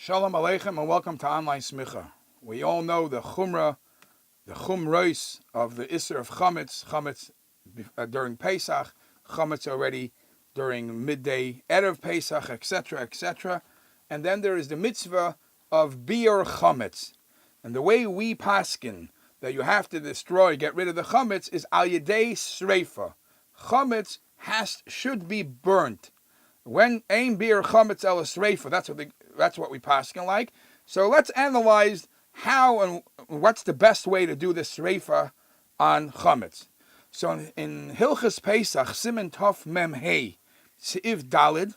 Shalom Aleichem and welcome to Online Smicha. We all know the chumros of the Isser of chometz during Pesach, chometz already during midday Erev Pesach, etc., etc. And then there is the mitzvah of bir chometz. And the way we paskin that you have to destroy, get rid of the chometz, is al yedei sreifa. Chometz should be burnt. When ein bir chometz el sreifa, that's what we paskin like. So let's analyze how and what's the best way to do this sreifa on chometz. So in Hilchas Pesach, Siman Tov Mem Hey, Seif Dalid,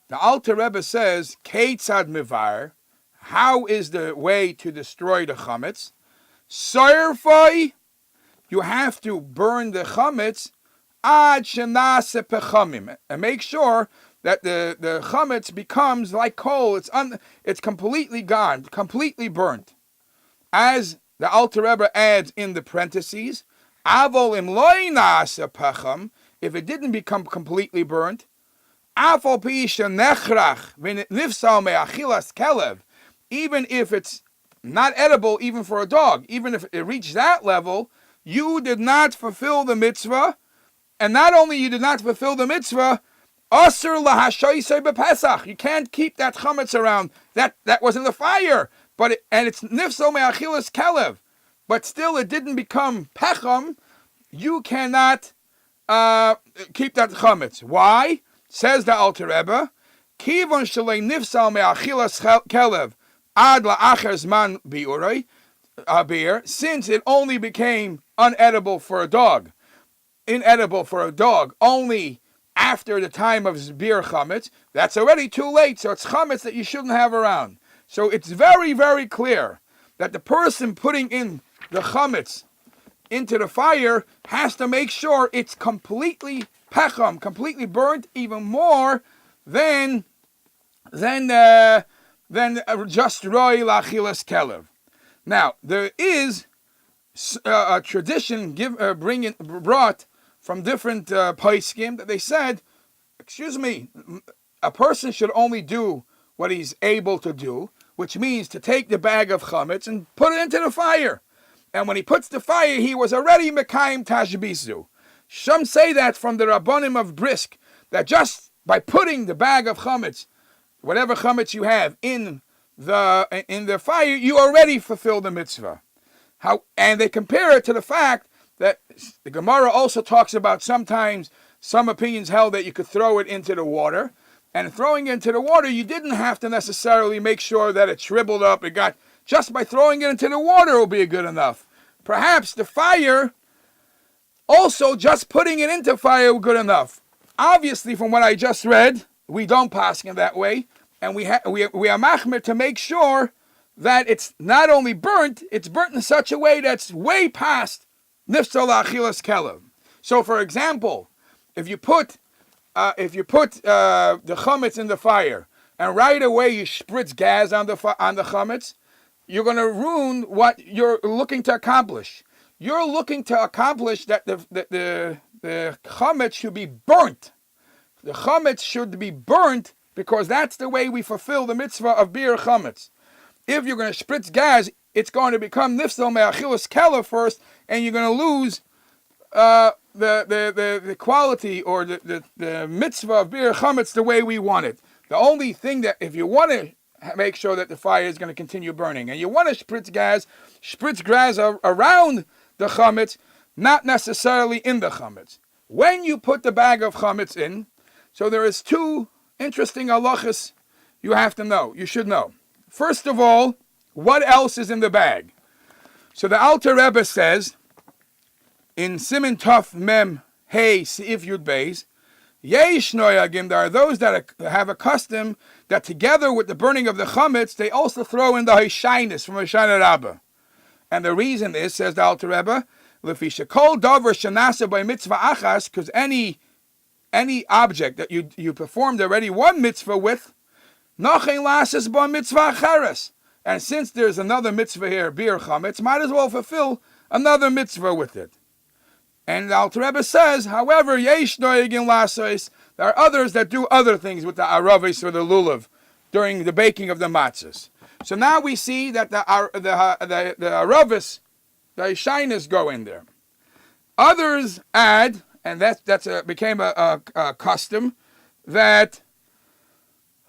the Alter Rebbe says, Keitzad Mivar, how is the way to destroy the chometz? Soirfoi, you have to burn the chometz ad shenase pechamim, and make sure that the chometz becomes like coal. It's completely gone, completely burnt. As the Alter Rebbe adds in the parentheses, avol im loy nase pecham, if it didn't become completely burnt, afol pi shenechrach v'nifsal me'achilas kelev, even if it's not edible, even for a dog, even if it reached that level, you did not fulfill the mitzvah. And not only you did not fulfill the mitzvah, asur lahashoisei b'Pesach, you can't keep that chametz around. That was in the fire, and it's nifsal me'achilas kelev, but still it didn't become pecham. You cannot keep that chametz. Why? Says the Alter Rebbe, kivon shalei nifsal me'achilas kelev ad la'acher zman bi'urei bir, since it only became inedible for a dog only after the time of bir chametz, that's already too late. So it's chametz that you shouldn't have around. So it's very, very clear that the person putting in the chametz into the fire has to make sure it's completely pecham, completely burnt, even more than just roi lachilas kelev. Now there is a tradition brought from different poskim that they said, a person should only do what he's able to do, which means to take the bag of chametz and put it into the fire. And when he puts the fire, he was already mekayim tashbisu. Some say that from the Rabbonim of Brisk, that just by putting the bag of chametz, whatever chametz you have, in the fire, you already fulfill the mitzvah. And they compare it to the fact that the Gemara also talks about sometimes some opinions held that you could throw it into the water. And throwing it into the water, you didn't have to necessarily make sure that it shriveled up. Just by throwing it into the water will be good enough. Perhaps the fire, also just putting it into fire will be good enough. Obviously, from what I just read, we don't paskin that way. And we are machmir to make sure that it's not only burnt, it's burnt in such a way that's way past nifsal achilas kelev. So, for example, if you put the chametz in the fire and right away you spritz gas on the chametz, you're going to ruin what you're looking to accomplish. You're looking to accomplish that the chametz should be burnt. The chametz should be burnt because that's the way we fulfill the mitzvah of bir chametz. If you're going to spritz gas, it's going to become nifsal me'achilas kelev first, and you're going to lose the quality or the mitzvah of bir chametz the way we want it. The only thing that, if you want to make sure that the fire is going to continue burning, and you want to spritz gas around the chametz, not necessarily in the chametz. When you put the bag of chametz in, so there is two interesting halachas you should know. First of all, what else is in the bag? So the Alter Rebbe says, in Siman Tov Mem Hey Seif Yud Beis, Yesh Noyagim, there are those that have a custom that together with the burning of the chametz, they also throw in the Hishainis from Hoshana Rabbah. And the reason is, says the Alter Rebbe, Lefi Shekol Dover Shanasa by Mitzvah Achas, because any object that you performed already one mitzvah with, Nochein Lasses by Mitzvah Achares. And since there's another mitzvah here, bir chametz, might as well fulfill another mitzvah with it. And the Alter Rebbe says, however, yesh noyegin lasos, there are others that do other things with the aravis or the lulav during the baking of the matzahs. So now we see that the aravis, the shyness go in there. Others add, and became a custom, that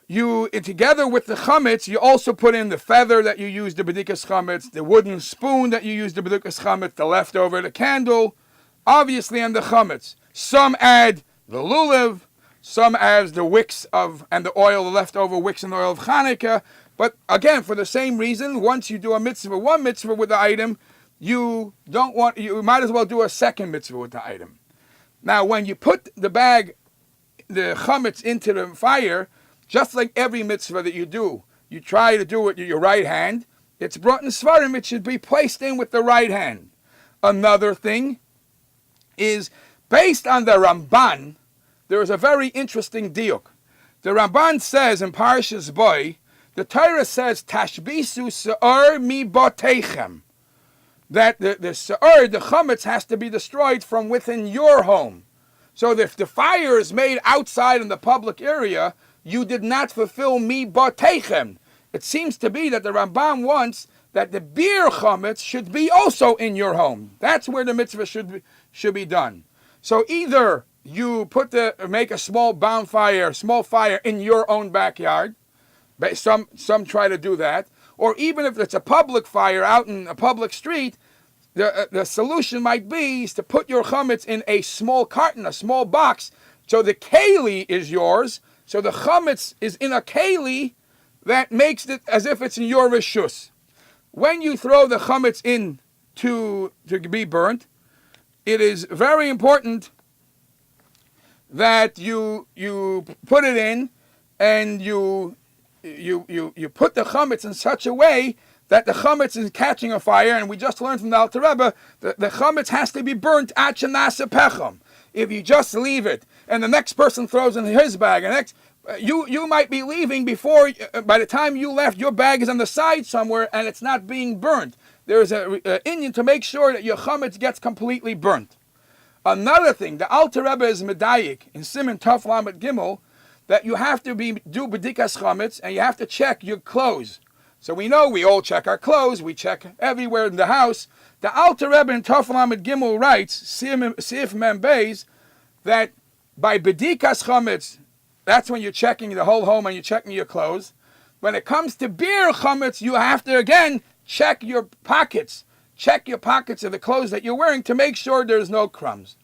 you, together with the chometz, you also put in the feather that you use the bedikas chometz, the wooden spoon that you use the bedikas chometz, the leftover, the candle, obviously, and the chometz. Some add the lulav, some add the wicks and the oil, the leftover wicks and the oil of Hanukkah. But again, for the same reason, once you do one mitzvah with the item, you might as well do a second mitzvah with the item. Now, when you put the chometz into the fire, just like every mitzvah that you do, you try to do it with your right hand. It's brought in Svarim, it should be placed in with the right hand. Another thing is, based on the Ramban, there is a very interesting diuk. The Ramban says in Parashas Boy, the Torah says, Tashbisu se'or mi botechem, that the se'or, the chometz, has to be destroyed from within your home. So if the fire is made outside in the public area, you did not fulfill mi botechem. It seems to be that the Ramban wants that the beer chometz should be also in your home. That's where the mitzvah should be done. So either you make a small bonfire, small fire in your own backyard. Some try to do that. Or even if it's a public fire out in a public street, the solution might be is to put your chometz in a small carton, a small box, so the keli is yours. So the chometz is in a keli that makes it as if it's in your reshus. When you throw the chometz in to be burnt, it is very important that you put it in and you put the chometz in such a way that the chometz is catching a fire. And we just learned from the Alter Rebbe that the chometz has to be burnt at shenasa pechem. If you just leave it and the next person throws in his bag, and you might be leaving before, by the time you left, your bag is on the side somewhere and it's not being burnt. There is an inyan to make sure that your chometz gets completely burnt. Another thing, the Alter Rebbe is medayik in Siman Tov Lamed Gimel, that you have to do bedikas chometz and you have to check your clothes. So we know we all check our clothes, we check everywhere in the house. The Alter Rebbe in Tov Lamed Gimel writes, Sif Mem Beis, that by bedikas chometz, that's when you're checking the whole home and you're checking your clothes. When it comes to beer chometz, you have to again check your pockets. Check your pockets of the clothes that you're wearing to make sure there's no crumbs.